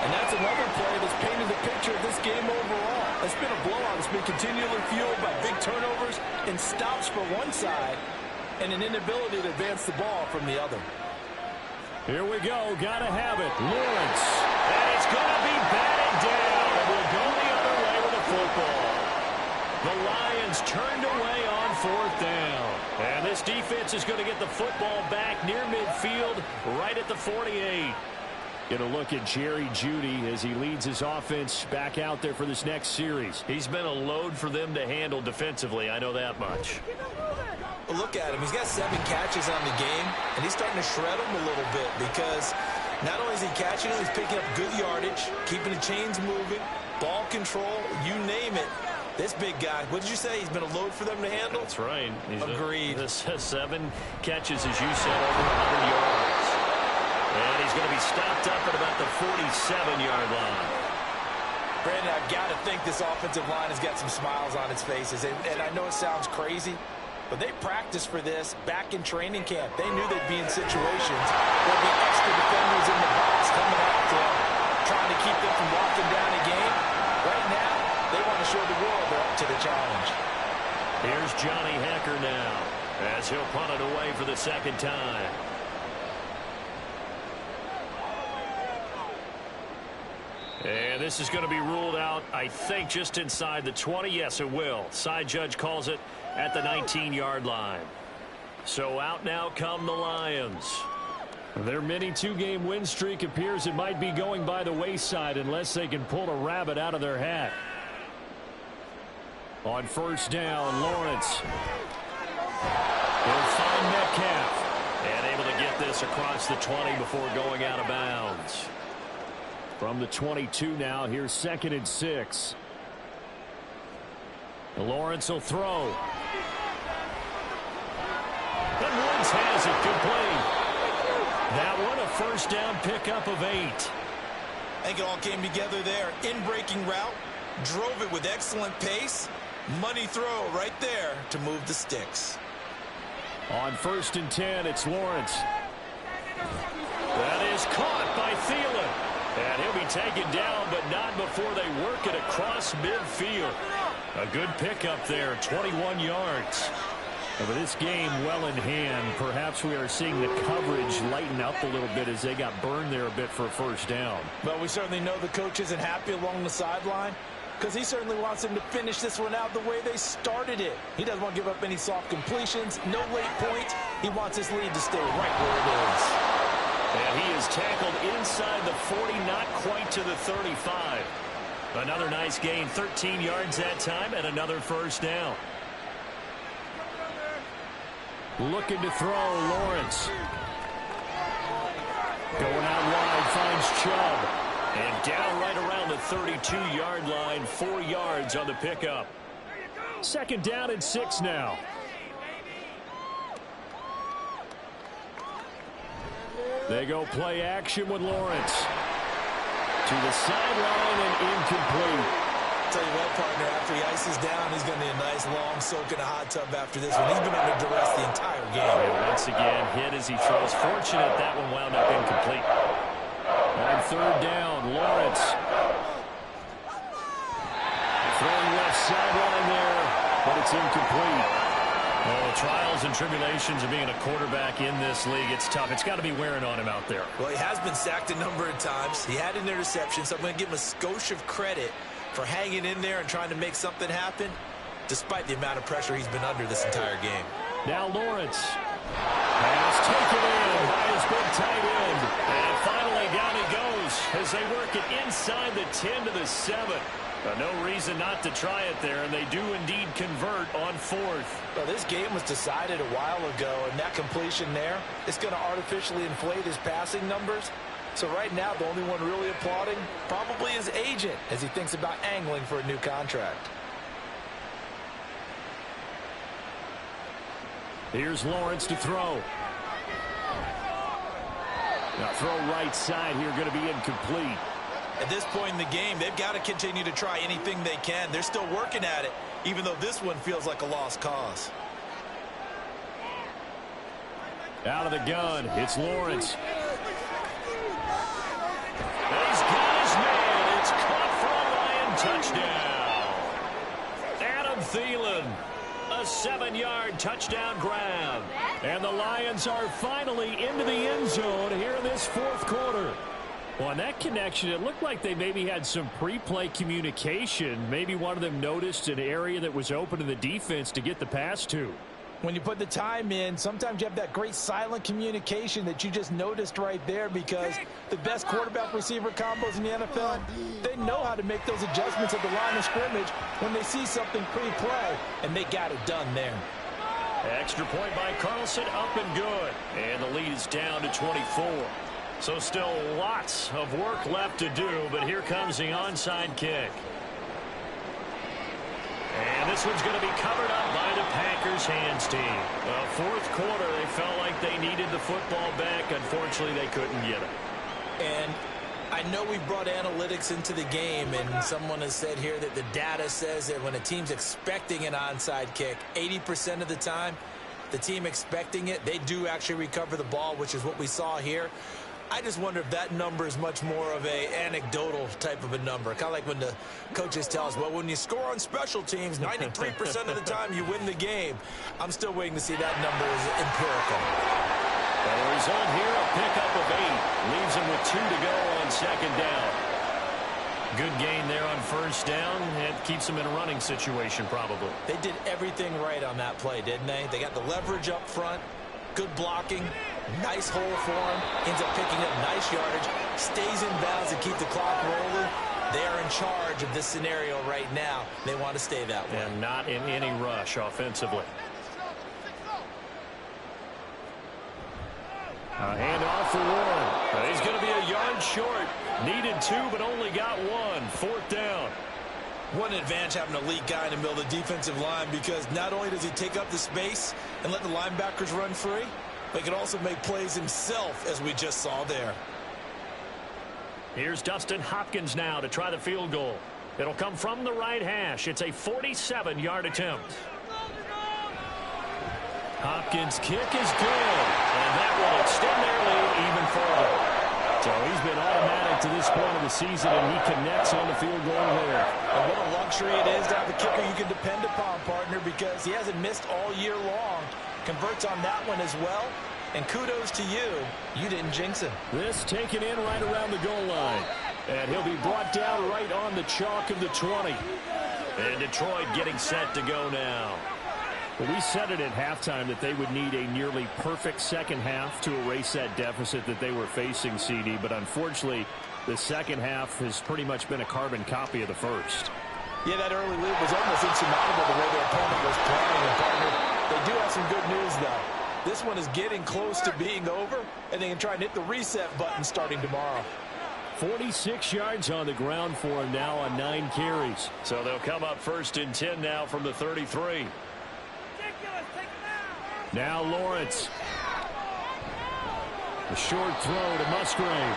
And that's another play that's painted the picture of this game overall. It's been a blowout. It's been continually fueled by big turnovers and stops for one side and an inability to advance the ball from the other. Here we go. Got to have it. Lawrence. And it's going to be batted down. And we'll go the other way with the football. The Lions turned away on fourth down. And this defense is going to get the football back near midfield, right at the 48. Get a look at Jerry Jeudy as he leads his offense back out there for this next series. He's been a load for them to handle defensively, I know that much. Well, look at him. He's got 7 catches on the game, and he's starting to shred them a little bit because not only is he catching it, he's picking up good yardage, keeping the chains moving, ball control, you name it. This big guy, what did you say? He's been a load for them to handle? That's right. Agreed. 7 catches, as you said, over 100 yards. And he's going to be stopped up at about the 47-yard line. Brandon, I've got to think this offensive line has got some smiles on its faces. And I know it sounds crazy, but they practiced for this back in training camp. They knew they'd be in situations where there'd be extra defenders in the box coming after them, trying to keep them from locking down a game. Right now, they want to show the world they're up to the challenge. Here's Johnny Hekker now as he'll punt it away for the second time. And this is going to be ruled out, I think, just inside the 20. Yes, it will. Side judge calls it at the 19-yard line. So out now come the Lions. Their mini 2-game win streak appears it might be going by the wayside unless they can pull a rabbit out of their hat. On first down, Lawrence. He'll find Metcalf. And able to get this across the 20 before going out of bounds. From the 22 now, here's 2nd and 6. Lawrence will throw. And Woods has it complete. That one a first down pickup of 8. I think it all came together there. In-breaking route, drove it with excellent pace. Money throw right there to move the sticks. On 1st and 10, it's Lawrence. That is caught by Thielen. And he'll be taken down, but not before they work it across midfield. A good pickup there, 21 yards. But this game well in hand. Perhaps we are seeing the coverage lighten up a little bit as they got burned there a bit for a first down. But we certainly know the coach isn't happy along the sideline because he certainly wants them to finish this one out the way they started it. He doesn't want to give up any soft completions, no late points. He wants his lead to stay right where it is. And he is tackled inside the 40, not quite to the 35. Another nice gain, 13 yards that time, and another first down. Looking to throw, Lawrence. Going out wide, finds Chubb. And down right around the 32-yard line, 4 yards on the pickup. 2nd down and 6 now. They go play action with Lawrence. To the sideline and incomplete. Tell you what, partner, after he ices down, he's going to need a nice long soak in a hot tub after this one. He's been under duress the entire game. And once again, hit as he throws. Fortunate that one wound up incomplete. On 3rd down, Lawrence. Throwing left sideline there, but it's incomplete. Well, the trials and tribulations of being a quarterback in this league, it's tough. It's got to be wearing on him out there. Well, he has been sacked a number of times. He had an interception, so I'm going to give him a skosh of credit for hanging in there and trying to make something happen, despite the amount of pressure he's been under this entire game. Now Lawrence. Pass taken in by his big tight end. And finally down he goes as they work it inside the 10 to the 7. No reason not to try it there, and they do indeed convert on 4th. Well, this game was decided a while ago, and that completion there is going to artificially inflate his passing numbers. So right now, the only one really applauding probably his agent as he thinks about angling for a new contract. Here's Lawrence to throw. Now throw right side here, going to be incomplete. At this point in the game, they've got to continue to try anything they can. They're still working at it, even though this one feels like a lost cause. Out of the gun, it's Lawrence. He's got his man. It's caught for a Lion touchdown. Adam Thielen, a 7-yard touchdown grab. And the Lions are finally into the end zone here in this 4th quarter. Well, on that connection, it looked like they maybe had some pre-play communication. Maybe one of them noticed an area that was open to the defense to get the pass to. When you put the time in, sometimes you have that great silent communication that you just noticed right there, because the best quarterback-receiver combos in the NFL, they know how to make those adjustments at the line of scrimmage when they see something pre-play, and they got it done there. Extra point by Carlson, up and good. And the lead is down to 24. So still lots of work left to do, but here comes the onside kick. And this one's going to be covered up by the Packers hands team. 4th quarter, they felt like they needed the football back. Unfortunately, they couldn't get it. And I know we brought analytics into the game, and someone has said here that the data says that when a team's expecting an onside kick, 80% of the time, the team expecting it, they do actually recover the ball, which is what we saw here. I just wonder if that number is much more of a anecdotal type of a number. Kind of like when the coaches tell us, well, when you score on special teams, 93% of the time you win the game. I'm still waiting to see that number is empirical. The result here, a pickup of 8. Leaves him with 2 to go on 2nd down. Good gain there on 1st down. It keeps them in a running situation probably. They did everything right on that play, didn't they? They got the leverage up front. Good blocking, nice hole for him, ends up picking up nice yardage, stays in bounds to keep the clock rolling. They are in charge of this scenario right now. They want to stay that way. And not in any rush offensively. A handoff for Warren. He's going to be a yard short. Needed 2, but only got 1. 4th down. What an advantage having an elite guy in the middle of the defensive line, because not only does he take up the space and let the linebackers run free, but he can also make plays himself, as we just saw there. Here's Dustin Hopkins now to try the field goal. It'll come from the right hash. It's a 47-yard attempt. Hopkins' kick is good, and that will extend their lead even further. So he's been automatic to this point of the season, and he connects on the field goal here. And what a luxury it is to have a kicker you can depend upon, partner, because he hasn't missed all year long. Converts on that one as well. And kudos to you. You didn't jinx him. This taken in right around the goal line. And he'll be brought down right on the chalk of the 20. And Detroit getting set to go now. Well, we said it at halftime that they would need a nearly perfect second half to erase that deficit that they were facing, CD. But unfortunately, the second half has pretty much been a carbon copy of the first. Yeah, that early lead was almost insurmountable the way their opponent was playing. And partner, they do have some good news, though. This one is getting close to being over, and they can try and hit the reset button starting tomorrow. 46 yards on the ground for him now on 9 carries. So they'll come up 1st and 10 now from the 33. Now Lawrence. A short throw to Musgrave.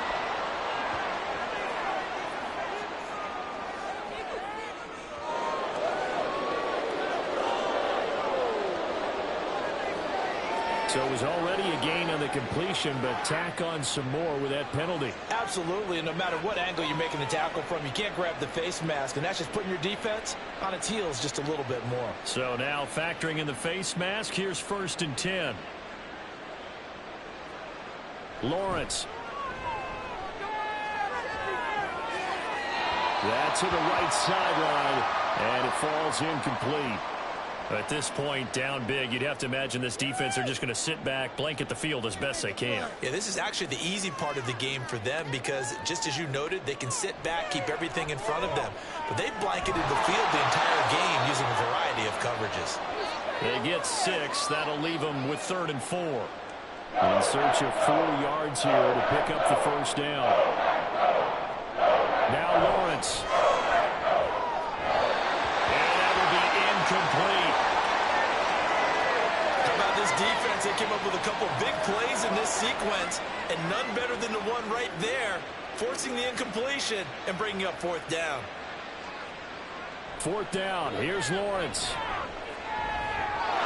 So it was already a gain on the completion, but tack on some more with that penalty. Absolutely, and no matter what angle you're making the tackle from, you can't grab the face mask, and that's just putting your defense on its heels just a little bit more. So now factoring in the face mask, here's 1st and 10. Lawrence. That's to the right sideline, and it falls incomplete. At this point, down big, you'd have to imagine this defense are just going to sit back, blanket the field as best they can. Yeah, this is actually the easy part of the game for them because, just as you noted, they can sit back, keep everything in front of them. But they've blanketed the field the entire game using a variety of coverages. They get 6. That'll leave them with 3rd and 4. In search of 4 yards here to pick up the 1st down. Now Lawrence. Complete. How about this defense? They came up with a couple big plays in this sequence, and none better than the one right there, forcing the incompletion and bringing up 4th down. 4th down. Here's Lawrence.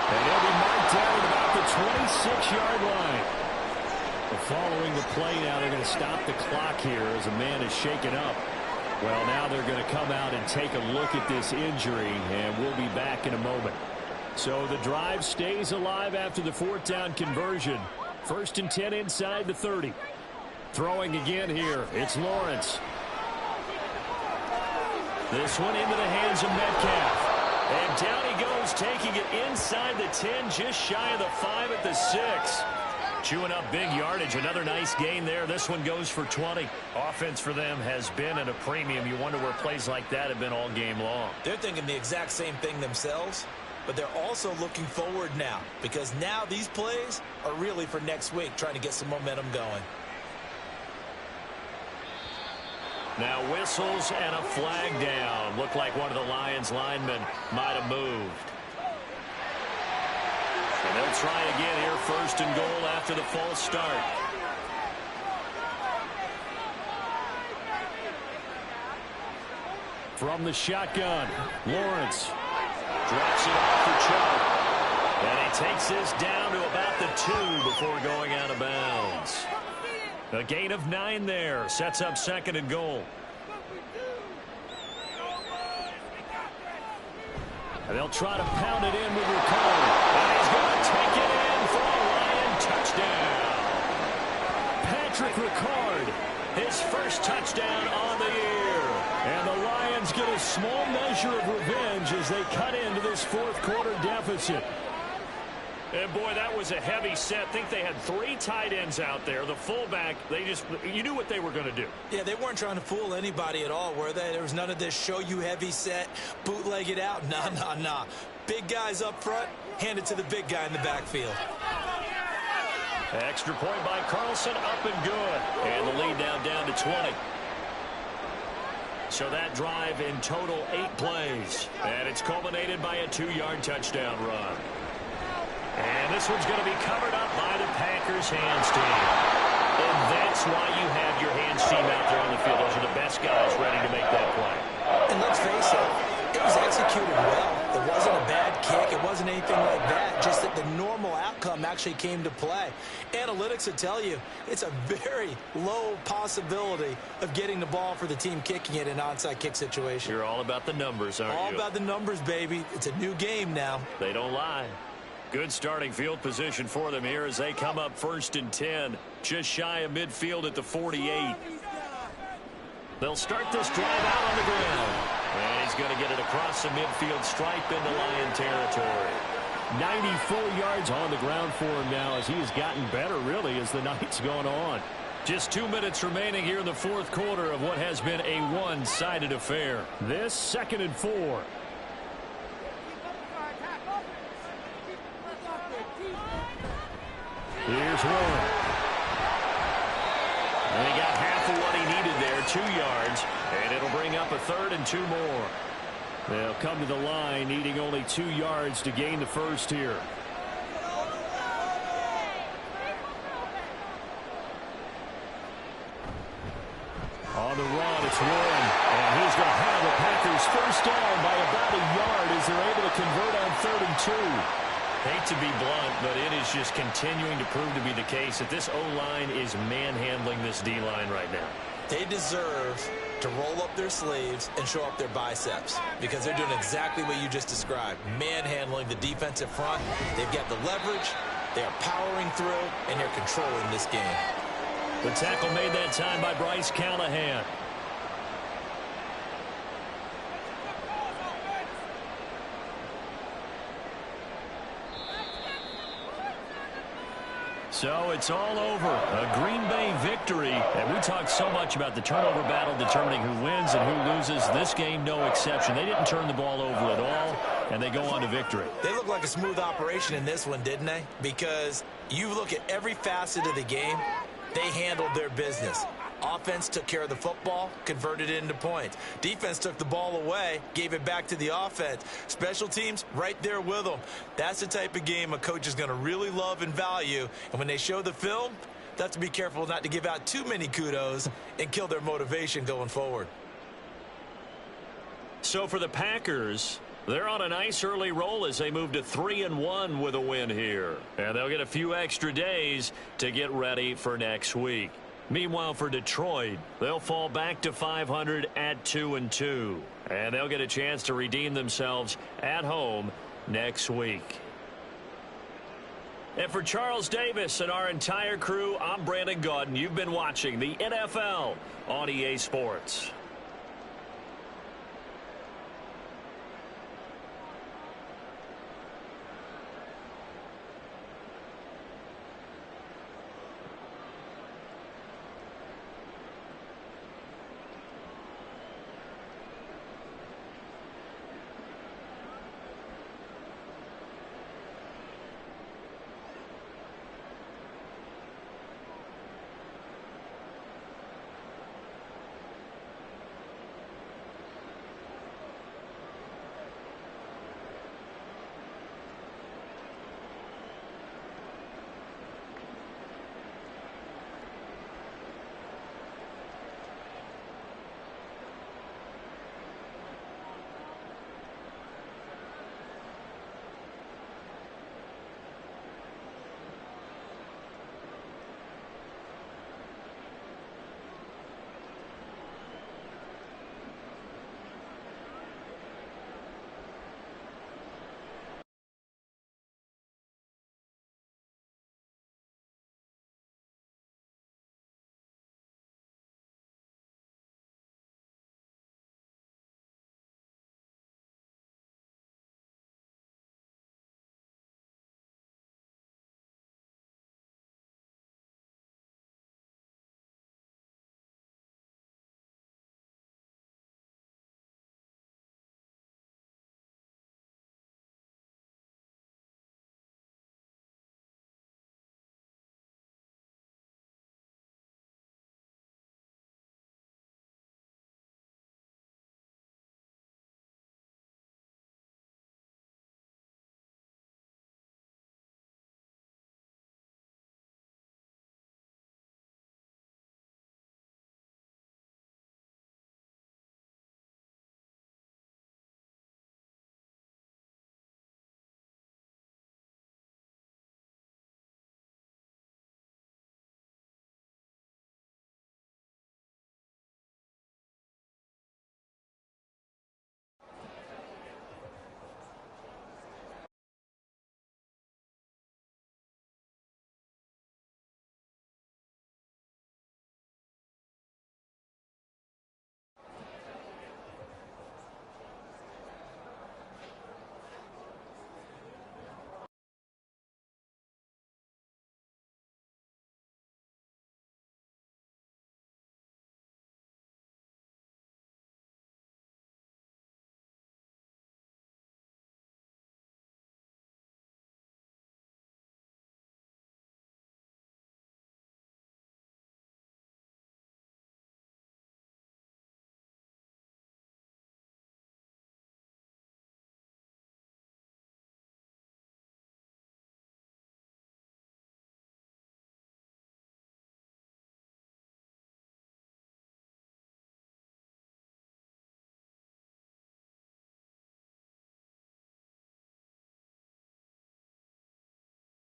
And he'll be marked down at about the 26-yard line. Following the play now, they're going to stop the clock here as a man is shaken up. Well, now they're going to come out and take a look at this injury, and we'll be back in a moment. So the drive stays alive after the 4th down conversion. 1st and 10 inside the 30. Throwing again here. It's Lawrence. This one into the hands of Metcalf. And down he goes, taking it inside the 10, just shy of the 5 at the 6. Chewing up big yardage. Another nice gain there. This one goes for 20. Offense for them has been at a premium. You wonder where plays like that have been all game long. They're thinking the exact same thing themselves, but they're also looking forward now because now these plays are really for next week, trying to get some momentum going. Now whistles and a flag down. Looked like one of the Lions linemen might have moved. And they'll try again here, 1st and goal after the false start. From the shotgun, Lawrence. Drops it off for Chubb. And he takes this down to about the 2 before going out of bounds. A gain of 9 there. Sets up 2nd and goal. And they'll try to pound it in with Ricard. And he's going to take it in for a Lion touchdown. Patrick Ricard, his first touchdown on the year. And the Lions get a small measure of revenge as they cut into this 4th quarter deficit. And, boy, that was a heavy set. I think they had 3 tight ends out there. The fullback, you knew what they were going to do. Yeah, they weren't trying to fool anybody at all, were they? There was none of this show you heavy set, bootleg it out. Nah. Big guys up front, hand it to the big guy in the backfield. Extra point by Carlson, up and good. And the lead now down to 20. So that drive in total 8 plays. And it's culminated by a 2-yard touchdown run. And this one's going to be covered up by the Packers hands team. And that's why you have your hands team out there on the field. Those are the best guys ready to make that play. And let's face it, it was executed well. It wasn't a bad kick. It wasn't anything like that. Just that the normal outcome actually came to play. Analytics will tell you it's a very low possibility of getting the ball for the team kicking it in an onside kick situation. You're all about the numbers, aren't you? All about the numbers, baby. It's a new game now. They don't lie. Good starting field position for them here as they come up 1st and 10. Just shy of midfield at the 48. They'll start this drive out on the ground. And he's going to get it across the midfield stripe into Lion territory. 94 yards on the ground for him now as he has gotten better, really, as the night's gone on. Just 2 minutes remaining here in the 4th quarter of what has been a one-sided affair. This 2nd and 4. Here's Warren. And he got half of what he needed there, 2 yards, and it'll bring up a 3rd and 2 more. They'll come to the line, needing only 2 yards to gain the first here. On the run, it's Warren, and he's going to have the Packers first down by about a yard as they're able to convert on 3rd and 2. Hate to be blunt, but it is just continuing to prove to be the case that this O-line is manhandling this D-line right now. They deserve to roll up their sleeves and show up their biceps because they're doing exactly what you just described, manhandling the defensive front. They've got the leverage, they're powering through, and they're controlling this game. The tackle made that time by Bryce Callahan. So it's all over. A Green Bay victory. And we talked so much about the turnover battle determining who wins and who loses. This game, no exception. They didn't turn the ball over at all, and they go on to victory. They look like a smooth operation in this one, didn't they? Because you look at every facet of the game, they handled their business. Offense took care of the football, converted it into points. Defense took the ball away, gave it back to the offense. Special teams, right there with them. That's the type of game a coach is going to really love and value. And when they show the film, they have to be careful not to give out too many kudos and kill their motivation going forward. So for the Packers, they're on a nice early roll as they move to 3-1 with a win here. And they'll get a few extra days to get ready for next week. Meanwhile, for Detroit, they'll fall back to 500 at 2-2. And they'll get a chance to redeem themselves at home next week. And for Charles Davis and our entire crew, I'm Brandon Gaudin. You've been watching the NFL on EA Sports.